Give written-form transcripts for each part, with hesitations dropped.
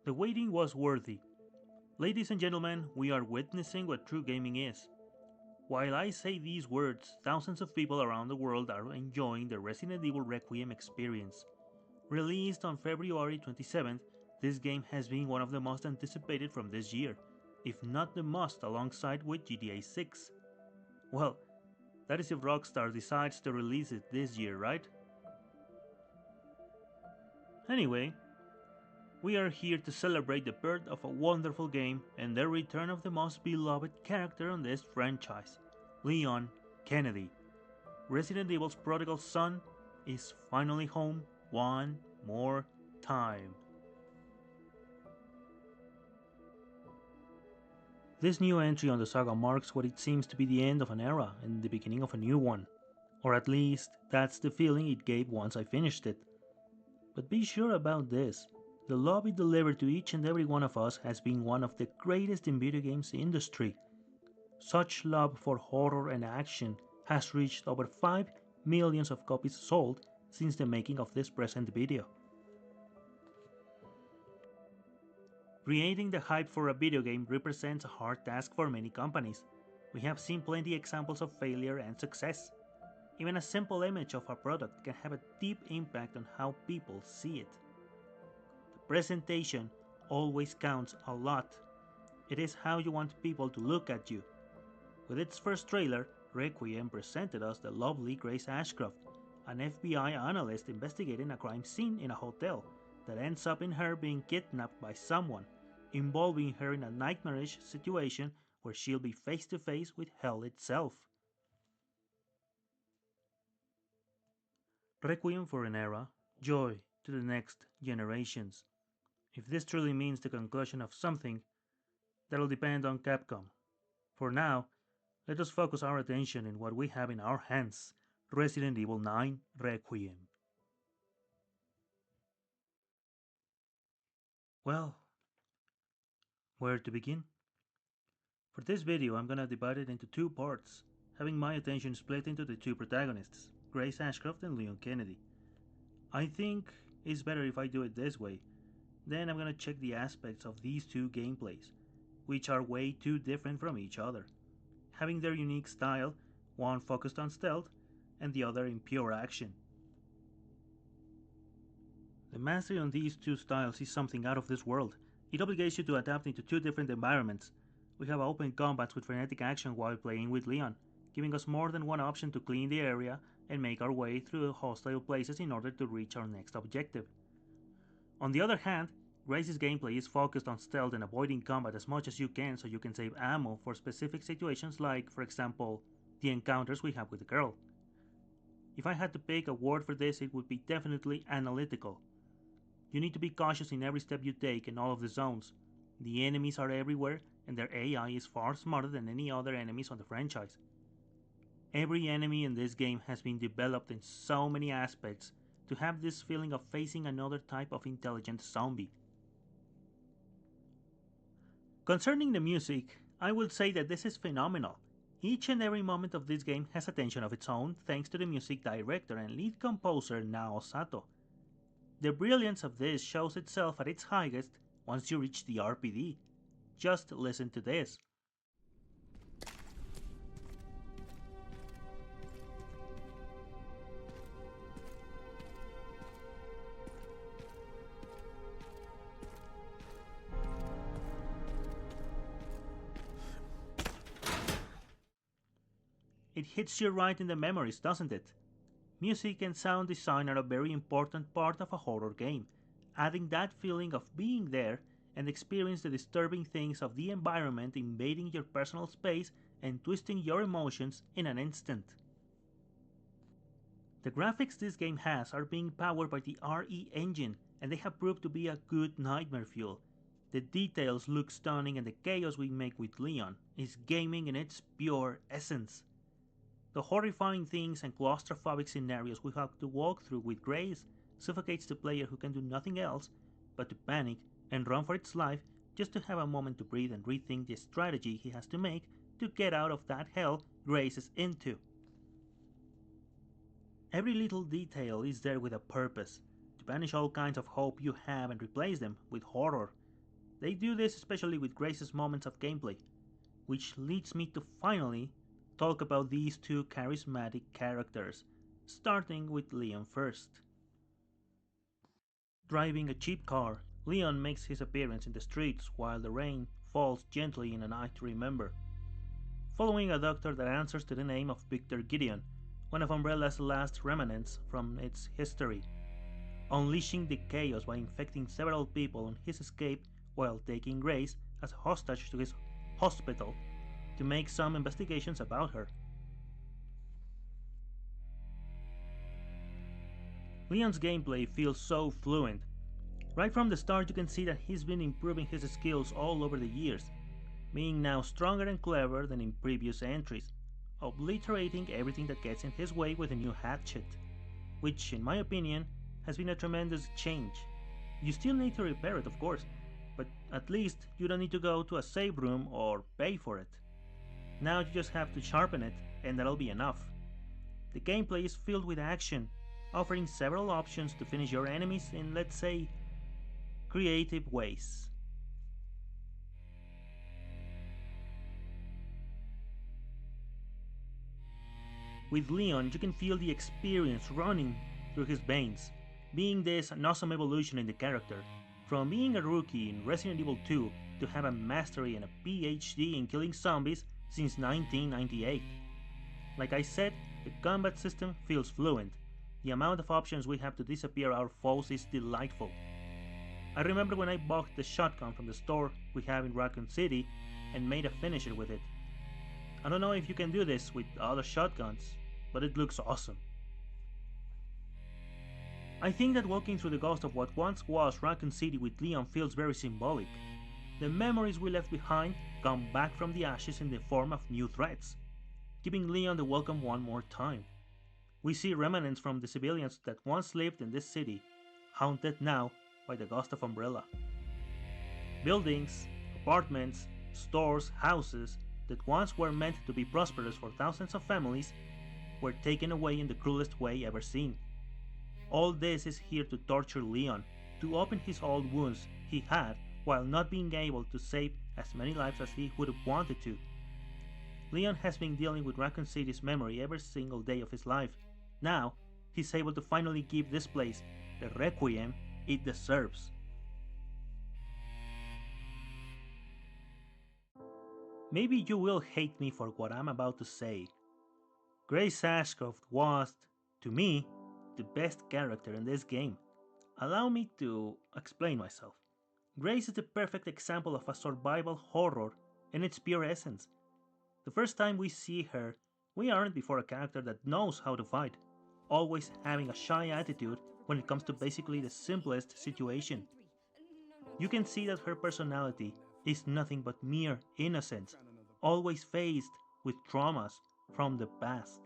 The waiting was worthy. Ladies and gentlemen, we are witnessing what true gaming is. While I say these words, thousands of people around the world are enjoying the Resident Evil Requiem experience. Released on February 27th, this game has been one of the most anticipated from this year, if not the most, alongside with GTA 6. Well, that is if Rockstar decides to release it this year, right? Anyway, we are here to celebrate the birth of a wonderful game and the return of the most beloved character on this franchise, Leon Kennedy. Resident Evil's prodigal son is finally home one more time. This new entry on the saga marks what it seems to be the end of an era and the beginning of a new one. Or at least, that's the feeling it gave once I finished it. But be sure about this. The love it delivered to each and every one of us has been one of the greatest in video games industry. Such love for horror and action has reached over 5 million of copies sold since the making of this present video. Creating the hype for a video game represents a hard task for many companies. We have seen plenty examples of failure and success. Even a simple image of a product can have a deep impact on how people see it. The presentation always counts a lot. It is how you want people to look at you. With its first trailer, Requiem presented us the lovely Grace Ashcroft, an FBI analyst investigating a crime scene in a hotel that ends up in her being kidnapped by someone, involving her in a nightmarish situation where she'll be face to face with hell itself. Requiem for an era, joy to the next generations. If this truly means the conclusion of something, that'll depend on Capcom. For now, let us focus our attention in what we have in our hands, Resident Evil 9 Requiem. Well, where to begin? For this video, I'm gonna divide it into two parts, having my attention split into the two protagonists, Grace Ashcroft and Leon Kennedy. I think it's better if I do it this way. Then I'm gonna check the aspects of these two gameplays, which are way too different from each other, having their unique style, one focused on stealth and the other in pure action. The mastery on these two styles is something out of this world. It obligates you to adapt into two different environments. We have open combats with frenetic action while playing with Leon, giving us more than one option to clean the area and make our way through hostile places in order to reach our next objective. On the other hand, Grace's gameplay is focused on stealth and avoiding combat as much as you can so you can save ammo for specific situations like, for example, the encounters we have with the girl. If I had to pick a word for this, it would be definitely analytical. You need to be cautious in every step you take in all of the zones. The enemies are everywhere, and their AI is far smarter than any other enemies on the franchise. Every enemy in this game has been developed in so many aspects to have this feeling of facing another type of intelligent zombie. Concerning the music, I will say that this is phenomenal. Each and every moment of this game has attention of its own thanks to the music director and lead composer Nao Sato. The brilliance of this shows itself at its highest once you reach the RPD. Just listen to this. It hits you right in the memories, doesn't it? Music and sound design are a very important part of a horror game, adding that feeling of being there and experience the disturbing things of the environment invading your personal space and twisting your emotions in an instant. The graphics this game has are being powered by the RE engine, and they have proved to be a good nightmare fuel. The details look stunning, and the chaos we make with Leon is gaming in its pure essence. The horrifying things and claustrophobic scenarios we have to walk through with Grace suffocates the player who can do nothing else but to panic and run for its life just to have a moment to breathe and rethink the strategy he has to make to get out of that hell Grace is into. Every little detail is there with a purpose, to banish all kinds of hope you have and replace them with horror. They do this especially with Grace's moments of gameplay, which leads me to finally talk about these two charismatic characters, starting with Leon first. Driving a cheap car, Leon makes his appearance in the streets while the rain falls gently in a night to remember. Following a doctor that answers to the name of Victor Gideon, one of Umbrella's last remnants from its history, unleashing the chaos by infecting several people on his escape while taking Grace as hostage to his hospital to make some investigations about her. Leon's gameplay feels so fluent. Right from the start you can see that he's been improving his skills all over the years, being now stronger and clever than in previous entries, obliterating everything that gets in his way with a new hatchet, which in my opinion has been a tremendous change. You still need to repair it of course, but at least you don't need to go to a save room or pay for it. Now you just have to sharpen it and that'll be enough. The gameplay is filled with action, offering several options to finish your enemies in, let's say, creative ways. With Leon, you can feel the experience running through his veins, being this an awesome evolution in the character, from being a rookie in Resident Evil 2 to have a mastery and a PhD in killing zombies since 1998. Like I said, the combat system feels fluent. The amount of options we have to disappear our foes is delightful. I remember when I bought the shotgun from the store we have in Raccoon City and made a finisher with it. I don't know if you can do this with other shotguns, but it looks awesome. I think that walking through the ghost of what once was Raccoon City with Leon feels very symbolic. The memories we left behind come back from the ashes in the form of new threats, giving Leon the welcome one more time. We see remnants from the civilians that once lived in this city, haunted now by the ghost of Umbrella. Buildings, apartments, stores, houses that once were meant to be prosperous for thousands of families were taken away in the cruelest way ever seen. All this is here to torture Leon, to open his old wounds he had while not being able to save as many lives as he would have wanted to. Leon has been dealing with Raccoon City's memory every single day of his life. Now, he's able to finally give this place the requiem it deserves. Maybe you will hate me for what I'm about to say. Grace Ashcroft was, to me, the best character in this game. Allow me to explain myself. Grace is the perfect example of a survival horror in its pure essence. The first time we see her, we aren't before a character that knows how to fight, always having a shy attitude when it comes to basically the simplest situation. You can see that her personality is nothing but mere innocence, always faced with traumas from the past.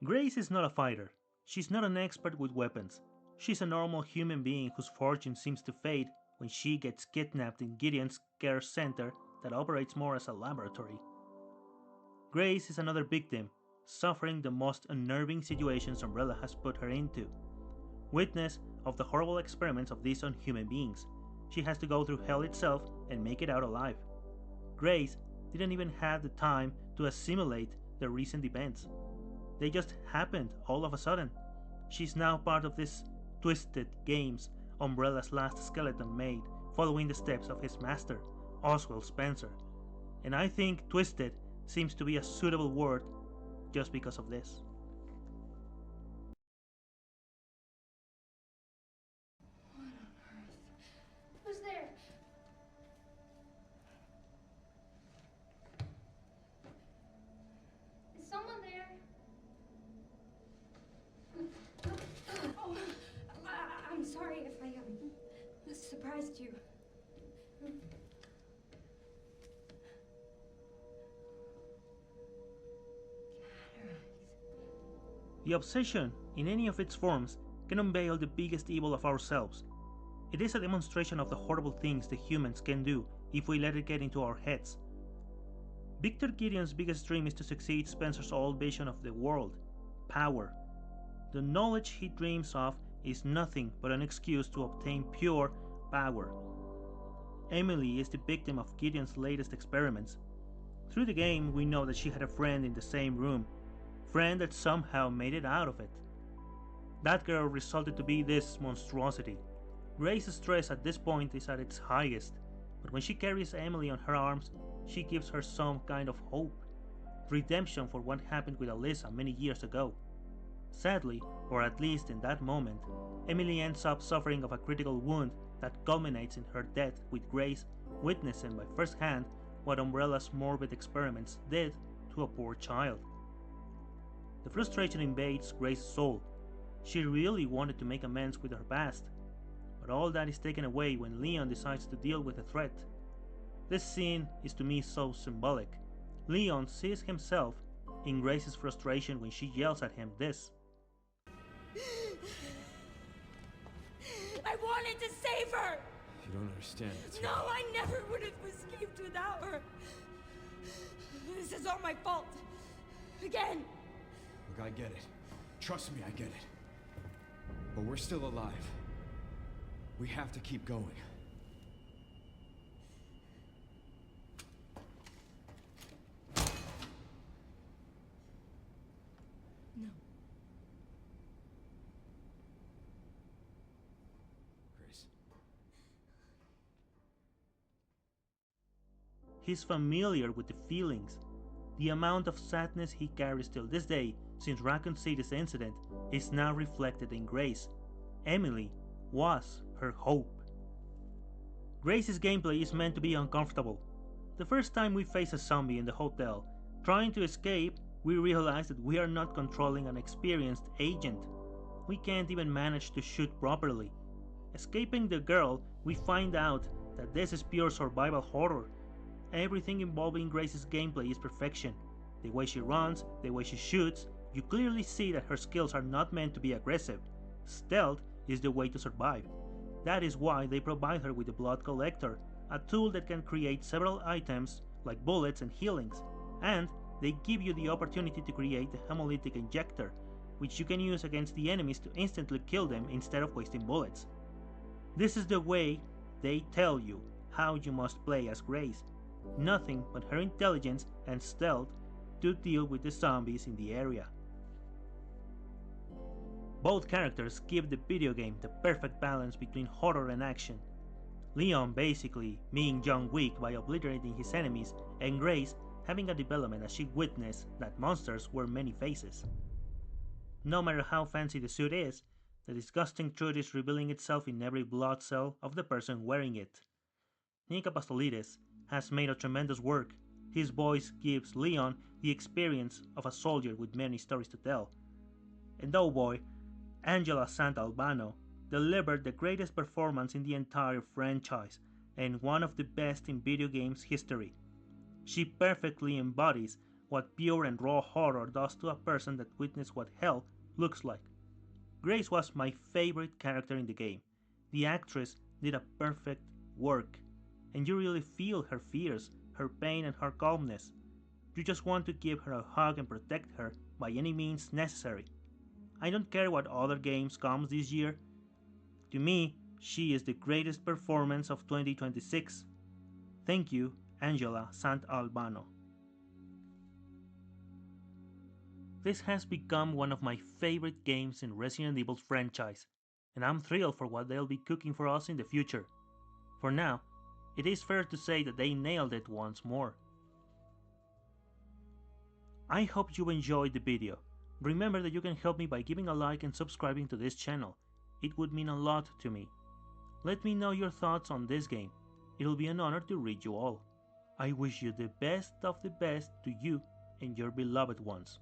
Grace is not a fighter. She's not an expert with weapons. She's a normal human being whose fortune seems to fade when she gets kidnapped in Gideon's care center that operates more as a laboratory. Grace is another victim, suffering the most unnerving situations Umbrella has put her into. Witness of the horrible experiments of these unhuman beings, she has to go through hell itself and make it out alive. Grace didn't even have the time to assimilate the recent events. They just happened all of a sudden. She's now part of this Twisted Games, Umbrella's last skeleton made, following the steps of his master, Oswald Spencer. And I think Twisted seems to be a suitable word just because of this. What on earth? Who's there? Is someone there? Oh, I'm sorry if I surprised you. The obsession, in any of its forms, can unveil the biggest evil of ourselves. It is a demonstration of the horrible things the humans can do if we let it get into our heads. Victor Gideon's biggest dream is to succeed Spencer's old vision of the world: power. The knowledge he dreams of is nothing but an excuse to obtain pure power. Emily is the victim of Gideon's latest experiments. Through the game, we know that she had a friend in the same room, friend that somehow made it out of it. That girl resulted to be this monstrosity. Grace's stress at this point is at its highest, but when she carries Emily on her arms, she gives her some kind of hope, redemption for what happened with Alyssa many years ago. Sadly, or at least in that moment, Emily ends up suffering of a critical wound that culminates in her death, with Grace witnessing by first hand what Umbrella's morbid experiments did to a poor child. The frustration invades Grace's soul. She really wanted to make amends with her past, but all that is taken away when Leon decides to deal with the threat. This scene is to me so symbolic. Leon sees himself in Grace's frustration when she yells at him this. I wanted to save her! You don't understand. No, I never would have escaped without her. This is all my fault. Again. Look, I get it. Trust me, I get it. But we're still alive. We have to keep going. No. Grace. He's familiar with the feelings. The amount of sadness he carries till this day since Raccoon City's incident is now reflected in Grace. Emily was her hope. Grace's gameplay is meant to be uncomfortable. The first time we face a zombie in the hotel, trying to escape, we realize that we are not controlling an experienced agent. We can't even manage to shoot properly. Escaping the girl, we find out that this is pure survival horror. Everything involving Grace's gameplay is perfection. The way she runs, the way she shoots, you clearly see that her skills are not meant to be aggressive. Stealth is the way to survive. That is why they provide her with the Blood Collector, a tool that can create several items like bullets and healings, and they give you the opportunity to create the Hemolytic Injector, which you can use against the enemies to instantly kill them instead of wasting bullets. This is the way they tell you how you must play as Grace. Nothing but her intelligence and stealth to deal with the zombies in the area. Both characters give the video game the perfect balance between horror and action. Leon basically being John Wick by obliterating his enemies, and Grace having a development as she witnessed that monsters wear many faces. No matter how fancy the suit is, the disgusting truth is revealing itself in every blood cell of the person wearing it. Nick Apostolides has made a tremendous work. His voice gives Leon the experience of a soldier with many stories to tell. And oh boy, Angela Santalbano delivered the greatest performance in the entire franchise, and one of the best in video games history. She perfectly embodies what pure and raw horror does to a person that witnessed what hell looks like. Grace was my favorite character in the game. The actress did a perfect work, and you really feel her fears, her pain, and her calmness. You just want to give her a hug and protect her by any means necessary. I don't care what other games comes this year. To me, she is the greatest performance of 2026. Thank you, Angela Santalbano. This has become one of my favorite games in Resident Evil franchise, and I'm thrilled for what they'll be cooking for us in the future. For now, it is fair to say that they nailed it once more. I hope you enjoyed the video. Remember that you can help me by giving a like and subscribing to this channel. It would mean a lot to me. Let me know your thoughts on this game. It'll be an honor to read you all. I wish you the best of the best to you and your beloved ones.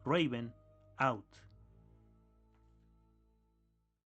Raven, out.